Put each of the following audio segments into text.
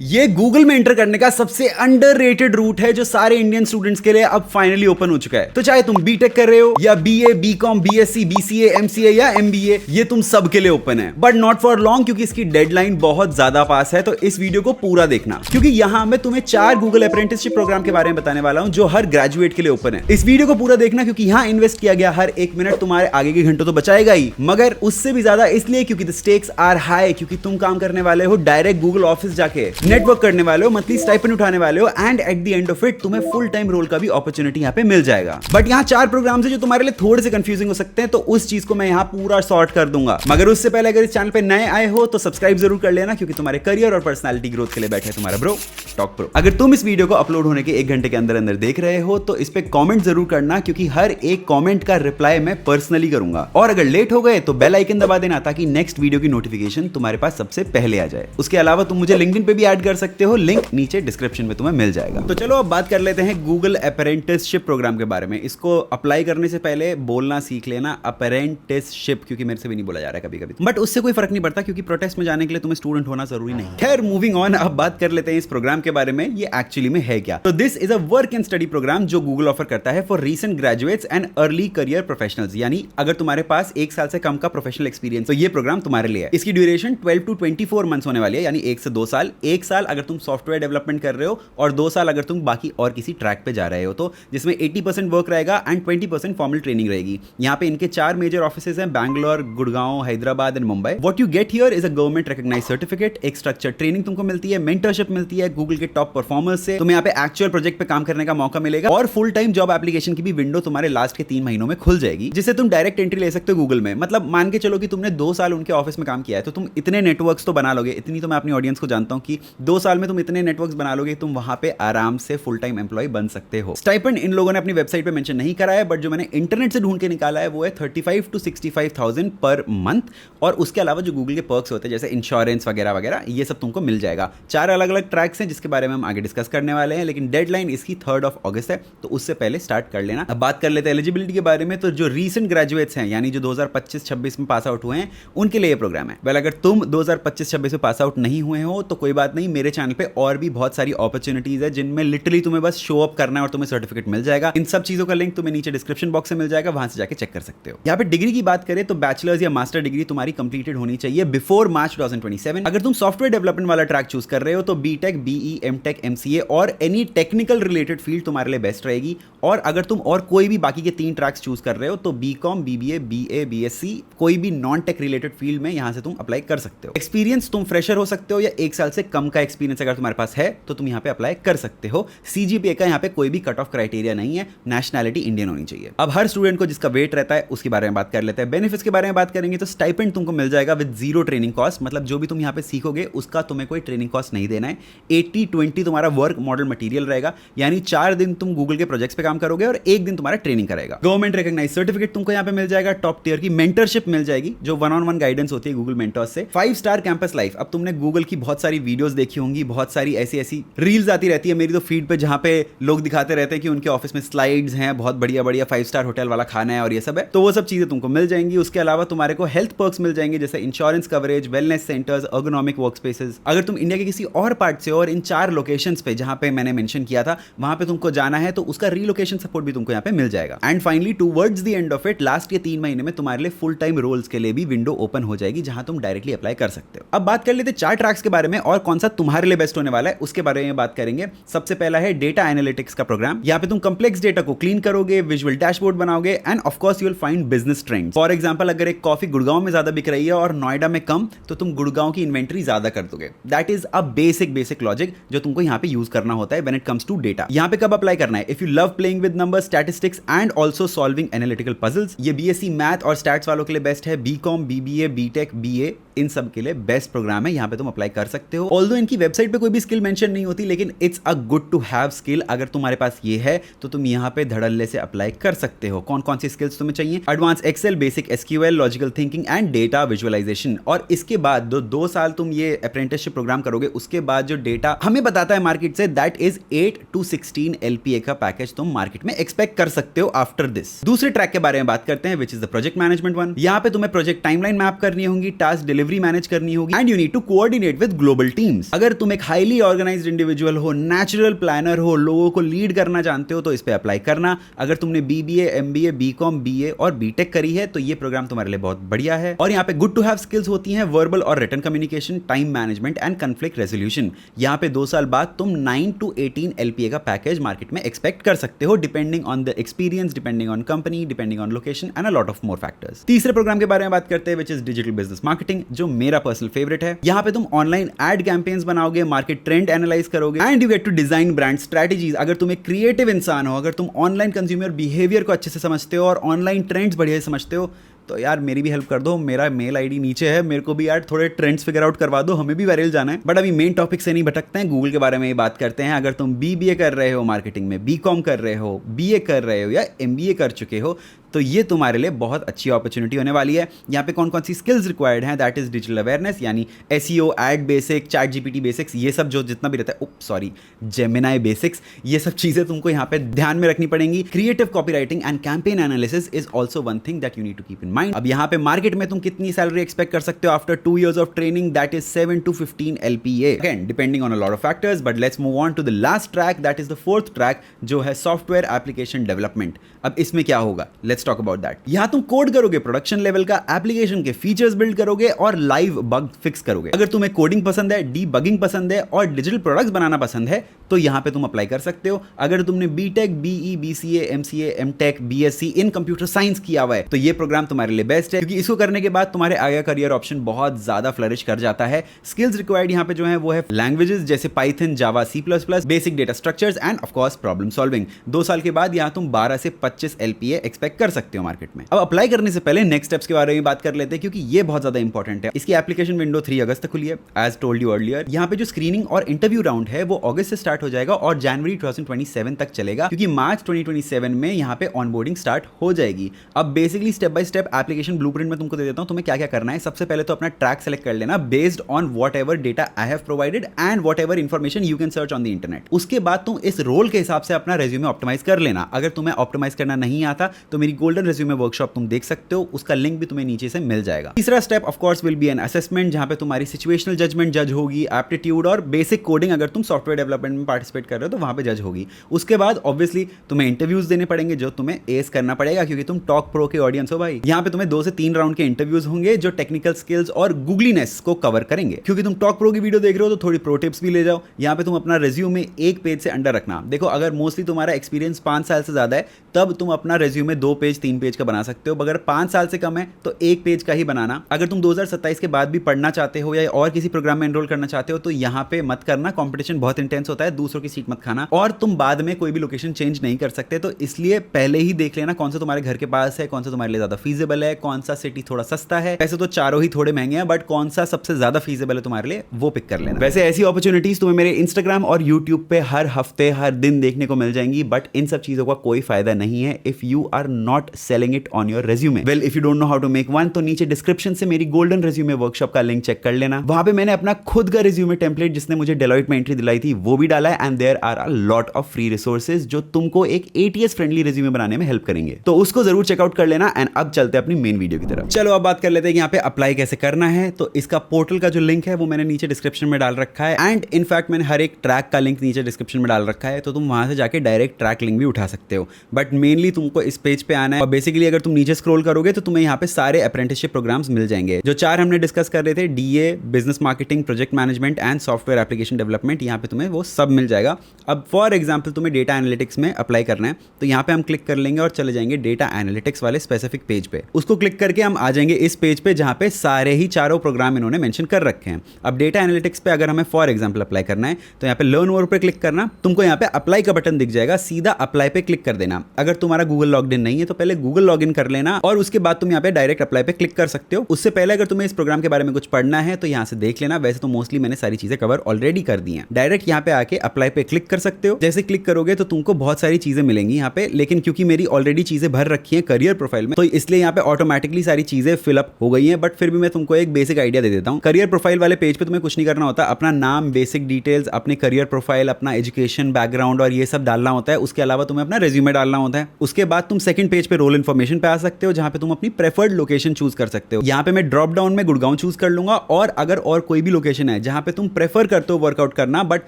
ये गूगल में एंटर करने का सबसे अंडररेटेड रूट है जो सारे इंडियन स्टूडेंट्स के लिए अब फाइनली ओपन हो चुका है। तो चाहे तुम बीटेक कर रहे हो या BA, BCom, BSc, BCA, MCA या एमबीए, ये तुम सब के लिए ओपन है, बट नॉट फॉर लॉन्ग, क्योंकि इसकी डेडलाइन बहुत ज्यादा पास है। तो इस वीडियो को पूरा देखना, क्योंकि यहां मैं तुम्हें 4 गूगल अप्रेंटिसशिप प्रोग्राम के बारे में बताने वाला हूं जो हर ग्रेजुएट के लिए ओपन है। इस वीडियो को पूरा देखना, क्योंकि यहां इन्वेस्ट किया गया हर 1 मिनट तुम्हारे आगे के घंटों तो बचाएगा ही, मगर उससे भी ज्यादा इसलिए क्योंकि द स्टेक्स आर हाई, क्योंकि तुम काम करने वाले हो डायरेक्ट गूगल ऑफिस जाके, नेटवर्क करने वाले हो, मंथली स्टाइपेंड उठाने वाले हो, and at the end of it तुम्हें फुल टाइम रोल का भी अपॉर्चुनिटी यहाँ पे मिल जाएगा। बट यहाँ 4 प्रोग्राम्स है जो तुम्हारे लिए थोड़े से कंफ्यूजिंग हो सकते हैं, तो उस चीज को मैं यहाँ पूरा सॉर्ट कर दूंगा। मगर उससे पहले अगर इस चैनल पे नए आए हो तो सब्सक्राइब जरूर कर लेना, क्योंकि तुम्हारे करियर और पर्सनालिटी ग्रोथ के लिए बैठे तुम्हारा ब्रो टॉक प्रो। अगर तुम इस वीडियो को अपलोड होने के 1 घंटे के अंदर अंदर देख रहे हो तो इस पे कमेंट जरूर करना, क्योंकि हर एक कमेंट का रिप्लाई मैं पर्सनली करूंगा। और अगर लेट हो गए तो बेल आइकन दबा देना, ताकि नेक्स्ट वीडियो की नोटिफिकेशन तुम्हारे पास सबसे पहले आ जाए। उसके अलावा तुम मुझे लिंक्डइन पे भी ऐड कर सकते हो, लिंक नीचे डिस्क्रिप्शन में तुम्हें मिल जाएगा। तो चलो अब बात कर लेते हैं गूगल अप्रेंटिसशिप प्रोग्राम के बारे में। इसको अप्लाई करने से पहले बोलना सीख लेना अप्रेंटिसशिप, क्योंकि मेरे से भी नहीं बोला जा रहा है कभी कभी, बट उससे कोई फर्क नहीं पड़ता, क्योंकि प्रोटेस्ट में जाने के लिए तुम्हें स्टूडेंट होना जरूरी नहीं। खैर मूविंग ऑन, अब बात कर लेते हैं इस प्रोग्राम के बारे में, ये एक्चुअली में है क्या। तो this is a work and study program जो गूगल ऑफर करता है for recent graduates and early career professionals, यानी अगर तुम्हारे पास 1 साल से कम का प्रोफेशनल एक्सपीरियंस, तो ये प्रोग्राम तुम्हारे लिए है। इसकी ड्यूरेशन 12 to 24 मंथ्स होने वाली है, यानी 1 से 2 साल। 1 साल अगर तुम सॉफ्टवेयर डेवलपमेंट कर रहे हो और 2 साल अगर तुम बाकी और किसी ट्रैक पे जा रहे हो, तो जिसमें 80% वर्क रहेगा एंड 20% फॉर्मल ट्रेनिंग रहेगी। यहाँ पे इनके 4 मेजर ऑफिसेज हैं, Bangalore, Gurgaon, Hyderabad and Mumbai. What you get here is a government recognised certificate, एक स्ट्रक्चर ट्रेनिंग तुमको मिलती है, मेंटरशिप मिलती है गूगल के टॉप परफॉर्मर्स से, तुम्हें यहाँ पे एक्चुअल प्रोजेक्ट पे काम करने का मौका मिलेगा, और फुल टाइम जॉब एप्लीकेशन की भी विंडो तुम्हारे लास्ट के 3 महीनों में खुल जाएगी, जिससे तुम डायरेक्ट एंट्री ले सकते हो गूगल में। मतलब मान के चलो कि तुमने 2 साल उनके ऑफिस में काम किया है, तो तुम इतने नेटवर्क्स तो बना लोगे, इतनी तो मैं अपनी ऑडियंस को जानता हूं कि 2 साल में तुम इतने नेटवर्क्स बना लोगे, तुम वहां पे आराम से फुल टाइम एम्प्लॉय बन सकते हो। स्टाइपेंड इन लोगों ने अपनी वेबसाइट पे मेंशन नहीं करा है, बट जो मैंने इंटरनेट से ढूंढ के निकाला है वो है 35 to 65,000 पर मंथ, और उसके अलावा जो गूगल के पर्क्स होते हैं जैसे इंश्योरेंस वगैरह वगैरह, ये सब तुमको मिल जाएगा। 4 अलग अलग ट्रैक्स हैं जिसके बारे में हम आगे डिस्कस करने वाले हैं, लेकिन डेडलाइन इसकी 3rd of August है, तो उससे पहले स्टार्ट कर लेना। अब बात कर लेते हैं एलिजिबिलिटी के बारे में। तो जो रीसेंट ग्रेजुएट्स हैं, यानी जो 2025-26 में पास आउट हुए हैं, उनके लिए ये प्रोग्राम है। वेल, अगर तुम 2025-26 में पास आउट नहीं हुए हो तो कोई बात नहीं, मेरे चैनल पे और भी बहुत सारी अपॉर्चुनिटीज है जिनमें लिटरली तुम्हें बस शो अप करना है और तुम्हें सर्टिफिकेट मिल जाएगा। इन सब चीजों का लिंक तुम्हें नीचे डिस्क्रिप्शन बॉक्स में मिल जाएगा, वहां से जाके चेक कर सकते हो। यहाँ पे डिग्री की बात करें तो बैचलर्स या मास्टर डिग्री तुम्हारी कंप्लीटेड होनी चाहिए बिफोर मार्च 2027। अगर तुम सॉफ्टवेयर डेवलपमेंट वाला ट्रैक चूज कर रहे हो तो बीटेक, बीई, एमटेक, एमसीए और एनी टेक्निकल रिलेटेड फील्ड तुम्हारे लिए बेस्ट रहेगी। और अगर तुम और कोई भी बाकी के 3 ट्रैक्स चूज कर रहे हो तो बीकॉम, बीबीए, बीए, बीएससी, कोई भी नॉन टेक रिलेटेड फील्ड में यहां से तुम अप्लाई कर सकते हो। एक्सपीरियंस तुम फ्रेशर हो सकते हो, या 1 साल से कम का एक्सपीरियंस अगर तुम्हारे पास है तो तुम यहां पे अप्लाई कर सकते हो। सीजीपीए का यहां पे कोई भी कट ऑफ क्राइटेरिया नहीं है, नेशनैलिटी इंडियन होनी चाहिए। अब हर स्टूडेंट को जिसका वेट रहता है उसके बारे में बात कर लेते हैं। बेनिफिट्स के बारे में बात करेंगे तो स्टाइपेंड तुमको मिल जाएगा विद 0 ट्रेनिंग कॉस्ट, मतलब जो भी तुम यहां पे सीखोगे उसका तुम्हें कोई ट्रेनिंग कॉस्ट नहीं देना है। 80-20 तुम्हारा वर्क मॉडल मटेरियल रहेगा, यानी 4 दिन तुम गूगल के प्रोजेक्ट्स पे काम करोगे और 1 दिन तुम्हारा ट्रेनिंग करेगा। गवर्नमेंट रिकॉग्नाइज्ड सर्टिफिकेट तुमको यहां पे मिल जाएगा, टॉप टियर की मेंटरशिप मिल जाएगी जो 1-on-1 गाइडेंस होती है गूगल मेंटर्स से। 5 स्टार कैंपस लाइफ। अब तुमने गूगल की बहुत सारी वीडियोस देखी होंगी, बहुत सारी ऐसी रील्स आती रहती है मेरी तो फीड पे, जहां पे लोग दिखाते रहते हैं कि उनके ऑफिस में स्लाइड्स हैं, बहुत बढ़िया 5 स्टार होटल वाला खाना है और ये सब है, तो वो सब चीजें तुमको मिल जाएंगी। उसके अलावा तुम्हारे को हेल्थ पर्क्स मिल जाएंगे, जैसे insurance coverage, wellness centres, ergonomic work spaces. अगर तुम इंडिया के किसी और पार्ट से और इन 4 लोकेशंस पे जहां पे मैंने मेंशन किया था वहां पे तुमको जाना है तो उसका रीलोकेशन सपोर्ट भी तुमको यहां पे मिल जाएगा। And finally towards the end of it, last के 3 महीने में तुम्हारे लिए फुल टाइम रोल्स के लिए भी विंडो ओपन हो जाएगी, जहां तुम डायरेक्टली अप्लाई कर सकते हो। अब बात कर लेते हैं 4 ट्रैक्स के बारे में और कौन सा तुम्हारे लिए बेस्ट होने वाला है उसके बारे में बात करेंगे। सबसे पहला है डेटा एनालिटिक्स का प्रोग्राम। यहाँ पे तुम कॉम्प्लेक्स डेटा को क्लीन करोगे, विजुअल डैशबोर्ड बनाओगे, and of course you will find business trends. For example, अगर एक कॉफी गुड़गांव में ज्यादा बिक रही है और नोएडा में कम, तो तुम गुड़गांव की इन्वेंट्री ज्यादा कर दोगे। That is a basic logic जो तुमको यहाँ पे यूज करना होता है when it comes to data. यहाँ पे कब अप्लाई करना है? If you love playing with numbers, statistics and also solving analytical puzzles, ये बीएससी मैथ और स्टैट्स वालों के लिए बेस्ट है। बीकॉम, बीबीए, बीटेक, बीए, इन सब के लिए बेस्ट प्रोग्राम है, यहाँ पे तुम अप्लाई कर सकते हो। ऑल्दो इनकी वेबसाइट पे कोई भी स्किल मेंशन नहीं होती, लेकिन it's a good to have skill. अगर तुम्हारे पास ये है तो तुम यहाँ पे धड़ल्ले से अप्लाई कर सकते हो। कौन कौन सी स्किल्स तुम्हें चाहिए? Advance excel, basic SQL, logical thinking and data visualisation. और इसके बाद 2 साल तुम ये अप्रेंटिसशिप प्रोग्राम करोगे, उसके बाद जो डेटा हमें बताता है मार्केट से, दैट इज 8 to 16 LPA का पैकेज तुम मार्केट में एक्सपेक्ट कर सकते हो आफ्टर दिस। दूसरे ट्रैक के बारे में बात करते हैं, which is the project management one. यहाँ पे तुम्हें प्रोजेक्ट टाइमलाइन मैप करनी होगी, टास्क डिलीवरी डिलीवरी मैनेज करनी होगी and you need to coordinate with global teams. अगर तुम एक हाईली ऑर्गेनाइज्ड इंडिविजुअल हो, नेचुरल प्लानर हो, लोगों को लीड करना जानते हो तो इस पे अप्लाई करना। अगर तुमने बीबीए, एमबीए, बीकॉम, बीए और बीटेक करी है तो ये प्रोग्राम तुम्हारे लिए बहुत बढ़िया है। और यहाँ पे गुड टू हैव स्किल्स होती हैं वर्बल और written communication, time management and conflict resolution. यहाँ पे 2 साल बाद तुम 9 to 18 LPA का पैकेज मार्केट में एक्सपेक्ट कर सकते हो, depending on the experience, depending on company, depending on location and a lot of more factors. तीसरे प्रोग्राम के बारे में बात करते हैं which is digital business marketing, जो मेरा पर्सनल फेवरेट है। यहाँ पे तुम ऑनलाइन एड कैंपेन्स बनाओगे, मार्केट ट्रेंड एनालाइज करोगे and you get to design brand strategies. अगर तुम एक क्रिएटिव इंसान हो, अगर तुम ऑनलाइन कंज्यूमर बिहेवियर को अच्छे से समझते हो और ऑनलाइन ट्रेंड्स बढ़िया समझते हो तो यार मेरी भी हेल्प कर दो। मेरा मेल आईडी नीचे है, मेरे को भी यार थोड़े ट्रेंड्स फिगर आउट करवा दो, हमें भी वायरल जाना है। बट अभी मेन टॉपिक से नहीं भटकते हैं, गूगल के बारे में ही बात करते हैं। अगर तुम बीबीए कर रहे हो मार्केटिंग में, बीकॉम कर रहे हो, बीए कर रहे हो या एमबीए कर चुके हो तो ये तुम्हारे लिए बहुत अच्छी अपॉर्चुनिटी होने वाली है। यहाँ पे कौन कौन सी स्किल्स रिक्वायर्ड हैं, दैट इज डिजिटल अवेयरनेस यानी SEO, ad basic, ChatGPT basics, ये सब जो जितना भी रहता है, जेमिनाई बेसिक्स, ये सब चीजें तुमको यहाँ पे ध्यान में रखनी पड़ेंगी। Creative copywriting and campaign analysis is also one thing that you need to keep in mind. अब यहाँ पे मार्केट में तुम कितनी सैलरी एक्सपेक्ट कर सकते हो after 2 years of training, that is 7 to 15 LPA, again depending on a lot of factors. But let's move on to the last track, that is the 4th track, जो है software application development. अब इसमें क्या होगा, let's talk about that. यहाँ तुम code करोगे, production level का एप्लीकेशन के फीचर्स बिल्ड करोगे और लाइव बग फिक्स करोगे। अगर तुम्हें कोडिंग पसंद है, डीबगिंग पसंद है और डिजिटल प्रोडक्ट्स बनाना पसंद है तो यहाँ पे तुम अप्लाई कर सकते हो। अगर तुमने BTech, BE, BCA, MCA, MTech, BSc in computer science किया हुआ है तो ये प्रोग्राम तुम्हारे लिए बेस्ट है, क्योंकि इसको करने के बाद तुम्हारे आगे करियर ऑप्शन बहुत ज्यादा फ्लरिश कर जाता है। स्किल्स रिक्वायर्ड यहाँ पे जो है वो है लैंग्वेजेस जैसे Python, Java, C plus plus, basic data structures and of course problem solving. 2 साल के बाद यहाँ तुम 12 से 25 LPA एक्सपेक्ट कर सकते हो मार्केट में। अब अप्लाई करने से पहले नेक्स्ट स्टेप्स के बारे में बात कर लेते हैं, क्योंकि ये बहुत ज्यादा इंपॉर्टेंट है। इसकी एप्लीकेशन विंडो 3 अगस्त तक खुली है, एज टोल्ड यू अर्लियर। यहाँ पे जो स्क्रीनिंग और इंटरव्यू राउंड है वो अगस्त से स्टार्ट हो जाएगा और जनवरी 2027 तक चलेगा, क्योंकि मार्च 2027 में यहाँ पे ऑनबोर्डिंग स्टार्ट हो जाएगी। अब basically step by step application blueprint में तुमको दे देता हूँ, तुम्हें क्या क्या करना है। सबसे पहले तो अपना ट्रैक सेलेक्ट कर लेना based on what ever data I have provided and what ever information you can search on the internet. उसके बाद तुम इस रोल के हिसाब से अपना रेज्यूमे ऑप्टिमाइज कर लेना। अगर तुम्हें ऑप्टिमाइज करना नहीं आता तो मेरी गोल्डन रेज्यूमे वर्कशॉप तुम देख सकते हो, उसका लिंक भी तुम्हें नीचे से मिल जाएगा। तीसरा step of course will be an assessment, जहां पे तुम्हारी सिचुएशनल जजमेंट जज होगी, एप्टीट्यूड और बेसिक कोडिंग अगर तुम सॉफ्टवेयर डेवलपमेंट में पार्टिसिपेट कर रहे हो तो वहां पे जज होगी। उसके बाद ऑब्वियसली तुम्हें इंटरव्यूज देने पड़ेंगे जो तुम्हें एस करना पड़ेगा, क्योंकि तुम टॉक प्रो के ऑडियंस हो भाई। यहाँ पे तुम्हें 2 से 3 राउंड के इंटरव्यूज होंगे जो टेक्निकल स्किल्स और गूगलीनेस को कवर करेंगे। क्योंकि तुम टॉक प्रो की वीडियो देख रहे हो तो थोड़ी प्रो टिप्स भी ले जाओ। यहाँ पे तुम अपना रेज्यूमे 1 पेज से अंडर रखना। देखो अगर मोस्टली तुम्हारा एक्सपीरियंस 5 साल से ज्यादा है तब तुम अपना रेज्यूमे 2 पेज 3 पेज का बना सकते हो। अगर 5 साल से कम है तो 1 पेज का ही बनाना। अगर तुम 2027 के बाद भी पढ़ना चाहते हो या और किसी प्रोग्राम में एनरोल करना चाहते हो तो यहाँ पे मत करना, कंपटीशन बहुत इंटेंस होता है, दूसरों की सीट मत खाना और तुम बाद में कोई भी लोकेशन चेंज नहीं कर सकते। तो इसलिए पहले ही देख लेना कौन सा तुम्हारे घर के पास है, कौन सा तुम्हारे लिए ज्यादा फीजेबल है, कौन सा सिटी थोड़ा सस्ता है। वैसे तो चारों ही थोड़े महंगे हैं, बट कौन सा सबसे ज्यादा फीजेबल है तुम्हारे लिए वो पिक कर लेना। वैसे ऐसी अपॉर्चुनिटीज तुम्हें मेरे इंस्टाग्राम और यूट्यूब पे हर हफ्ते हर दिन देखने को मिल जाएंगी, बट इन सब चीजों का कोई फायदा नहीं है if you are not selling it on your resume. Well if you don't know how to make one तो नीचे डिस्क्रिप्शन से मेरी गोल्डन रेज्यूमे वर्कशॉप का लिंक चेक कर लेना। वहां पे मैंने अपना खुद का रेज्यूमे टेम्पलेट जिसने मुझे डेलॉइट में एंट्री दिलाई थी वो भी डाला है and there are a lot of free resources जो तुमको एक ATS फ्रेंडली रेज्यूमे बनाने में हेल्प करेंगे, तो उसको जरूर चेकआउट कर लेना। एंड अब चलते हैं अपनी मेन वीडियो की तरफ। चलो अब बात कर लेते हैं कि यहाँ पे अप्लाई कैसे करना है। तो इसका पोर्टल का जो लिंक है वो मैंने नीचे डिस्क्रिप्शन में डाल रखा है एंड इनफैक्ट मैंने हर एक ट्रैक का लिंक नीचे डिस्क्रिप्शन में डाल रखा है, तो तुम वहां से जाके डायरेक्ट ट्रैक लिंक भी उठा सकते हो। बट मेनली तुमको इस पेज पे आना है और बेसिकली अगर तुम नीचे स्क्रॉल करोगे तो तुम्हें यहाँ पे सारे अप्रेंटिसशिप प्रोग्राम्स मिल जाएंगे। जो 4 हमने डिस्कस कर रहे थे, DA, business marketing, project management and software application development, यहाँ पे तुम्हें वो सब मिल जाएगा। अब फॉर एग्जाम्पल तुम्हें डेटा एनालिटिक्स में अप्लाई करना है तो यहाँ पे हम क्लिक कर लेंगे और चले जाएंगे डेटा एनालिटिक्स वाले स्पेसिफिक पेज पे। उसको क्लिक करके हम आ जाएंगे इस पेज पे जहाँ पे सारे ही चारों प्रोग्राम इन्होंने मेंशन कर रखे हैं। अब डेटा एनालिटिक्स पे अगर हमें फॉर एग्जांपल अप्लाई करना है तो यहाँ पे लर्न मोर पे क्लिक करना, तुमको यहाँ पे अप्लाई का बटन दिख जाएगा, सीधा अप्लाई पे क्लिक कर देना। अगर तुम्हारा गूगल लॉगिन नहीं है तो पहले गूगल लॉगिन कर लेना और उसके बाद तुम यहाँ पे डायरेक्ट अप्लाई पे क्लिक कर सकते हो। उससे पहले अगर तुम्हें इस प्रोग्राम के बारे में कुछ पढ़ना है तो यहाँ से देख लेना, वैसे तो मोस्टली मैंने सारी चीजें कवर ऑलरेडी कर दी हैं। डायरेक्ट यहाँ पे आके अप्लाई पे क्लिक कर सकते हो। जैसे क्लिक करोगे तो तुमको बहुत सारी चीजें मिलेंगी यहाँ पे, लेकिन क्योंकि मेरी ऑलरेडी चीजें भर रखी है करियर प्रोफाइल में तो इसलिए यहाँ पे ऑटोमेटिकली सारी चीजें फिलअप हो गई हैं। बट फिर भी मैं तुमको एक बेसिक आइडिया दे देता हूँ। करियर प्रोफाइल वाले पेज पे तुम्हें कुछ नहीं करना होता, अपना नाम, बेसिक डिटेल्स, अपने करियर प्रोफाइल, अपना एजुकेशन बैकग्राउंड और ये सब डालना होता है। उसके अलावा तुम्हें अपना रेज्यूमे डालना होता है। उसके बाद तुम सेकंड पेज पेज पे रोल इन्फॉर्मेशन पे आ सकते हो, जहां पे तुम अपनी प्रेफर्ड लोकेशन चूज कर सकते हो। यहाँ पे मैं ड्रॉप डाउन में गुड़गांव चूज कर लूंगा, और अगर और कोई भी लोकेशन है जहां पे तुम प्रेफर करते हो वर्कआउट करना, बट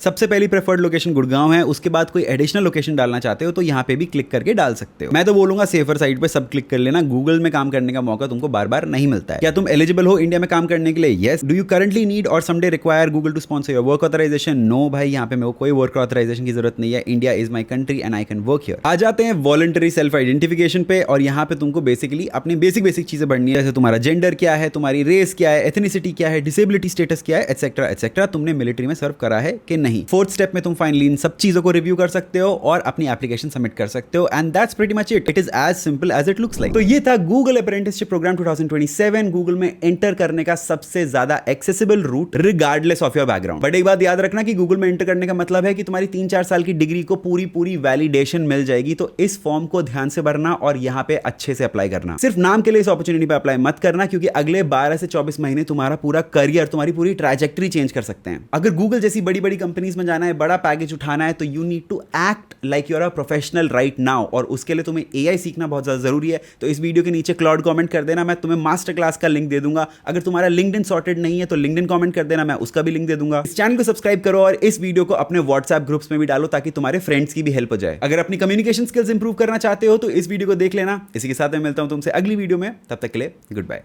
सबसे पहली प्रेफर्ड लोकेशन गुड़गांव है, उसके बाद कोई एडिशनल लोकेशन डालना चाहते हो तो यहाँ पे भी क्लिक करके डाल सकते हो। मैं तो बोलूंगा सेफर साइड पे सब क्लिक कर लेना, गूगल में काम करने का मौका तुमको बार बार नहीं मिलता है। क्या तुम एलिजिबल हो इंडिया में काम करने के लिए? Yes. Do you currently need or someday require Google to sponsor your work authorization? No भाई, यहाँ पे मेरे को कोई वर्क ऑथराइजेशन की जरूरत नहीं है। India is my country and I can work here. आ जाते हैं वॉलंटरी सेल्फ आइडेंटिफिकेशन पे, और यहाँ पे तुमको बेसिकली अपनी बेसिक चीजें बढ़नी है, जैसे तुम्हारा जेंडर क्या है, तुम्हारी रेस क्या है, एथनिसिटी क्या है, डिसेबिलिटी स्टेटस क्या है, एटसेट्रा एटसेट्रा, तुमने मिलिट्री में सर्व करा है कि नहीं। फोर्थ स्टेप में तुम फाइनली इन सब चीजों को रिव्यू कर सकते हो और अपनी एप्लीकेशन सबमिट कर सकते हो, and that's pretty much it. It is as simple as it looks like. तो ये था गूगल अप्रेंटिसशिप प्रोग्राम 2027, गूगल में एंटर करने का सबसे ज्यादा accessible route regardless of your background. But एक बात याद रखना कि गूगल में एंटर करने का मतलब है कि तुम्हारी 3-4 साल की डिग्री को पूरी वैलिडेशन मिल जाएगी। तो इस फॉर्म को ध्यान से भरना और यहाँ पे अच्छे से अप्लाई करना। सिर्फ नाम के लिए इस अपॉर्चुनिटी पे अप्लाई मत करना, क्योंकि अगले 12 से 24 महीने तुम्हारा पूरा करियर, तुम्हारी पूरी ट्रैजेक्टरी चेंज कर सकते हैं। अगर गूगल जैसी बड़ी कंपनीज में जाना है, बड़ा पैकेज उठाना है, तो you need to act like you are a professional right now, और उसके लिए तुम्हें एआई सीखना बहुत ज्यादा जरूरी है। तो इस वीडियो के नीचे क्लाउड कमेंट कर देना, मैं तुम्हें मास्टर क्लास का लिंक दे दूंगा। अगर तुम्हारा लिंक्डइन सॉर्टेड नहीं है तो लिंक्डइन कमेंट कर देना, मैं उसका भी लिंक दे दूंगा। इस चैनल को सब्सक्राइब करो और इस वीडियो को अपने व्हाट्सएप ग्रुप्स में भी डालो, ताकि तुम्हारे फ्रेंड्स की भी हेल्प हो जाए। अगर अपनी कम्युनिकेशन स्किल्स इंप्रूव करना चाहते हो तो इस वीडियो को देख लेना। इसी के साथ मैं मिलता हूं तुमसे अगली वीडियो में, तब तक के लिए गुड बाय।